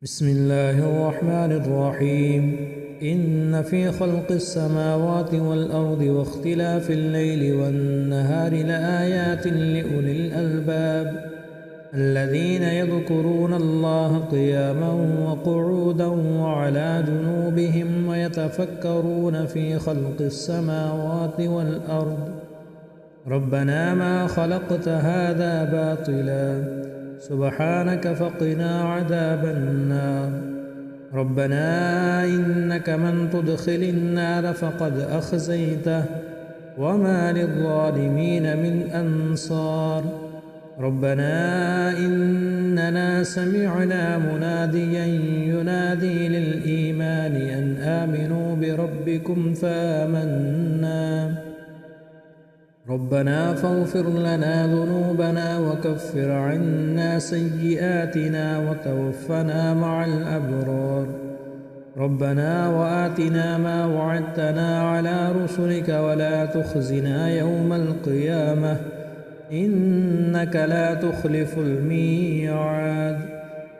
بسم الله الرحمن الرحيم. إن في خلق السماوات والأرض واختلاف الليل والنهار لآيات لأولي الألباب الذين يذكرون الله قياما وقعودا وعلى جنوبهم ويتفكرون في خلق السماوات والأرض ربنا ما خلقت هذا باطلا سبحانك فقنا عذاب النار. ربنا إنك من تدخل النار فقد أخزيته وما للظالمين من أنصار. ربنا إننا سمعنا مناديا ينادي للإيمان أن آمنوا بربكم فآمنا. ربنا فاغفر لنا ذنوبنا وكفر عنا سيئاتنا وتوفنا مع الأبرار. ربنا وآتنا ما وعدتنا على رسلك ولا تخزنا يوم القيامة إنك لا تخلف الميعاد.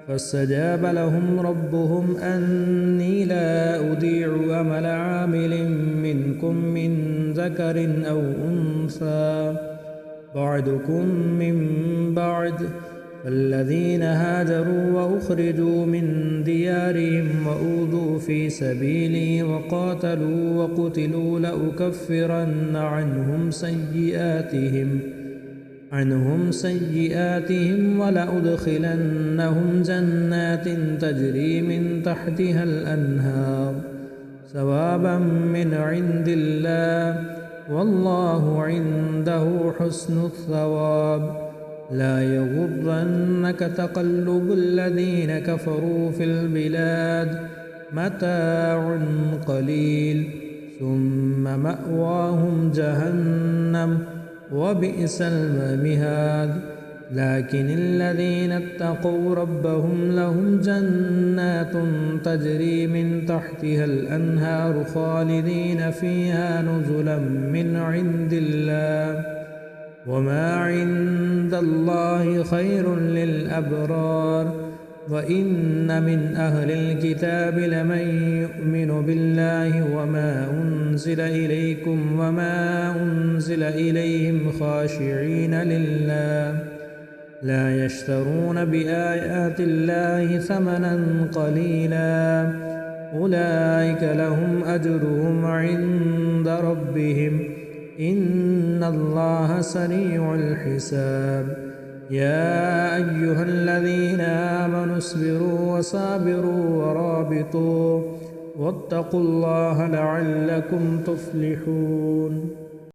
فاستجاب لهم ربهم أني لا أضيع عمل عامل منكم من ذكر أو أنثى بعدكم من بعد. فالذين هاجروا وأخرجوا من ديارهم وأوذوا في سبيلي وقاتلوا وقتلوا لأكفرن عنهم سيئاتهم ولأدخلنهم جنات تجري من تحتها الأنهار ثوابا من عند الله والله عنده حسن الثواب. لا يغرنك تقلب الذين كفروا في البلاد متاع قليل ثم مأواهم جهنم وبئس المهاد. لكن الذين اتقوا ربهم لهم جنات تجري من تحتها الأنهار خالدين فيها نزلا من عند الله وما عند الله خير للأبرار. وإن من أهل الكتاب لمن يؤمن بالله وما أنزل إليكم وما أنزل إليهم خاشعين لله لا يشترون بآيات الله ثمنا قليلا أولئك لهم أجرهم عند ربهم إن الله سريع الحساب. يا أيها الذين آمنوا اصبروا وصابروا ورابطوا واتقوا الله لعلكم تفلحون.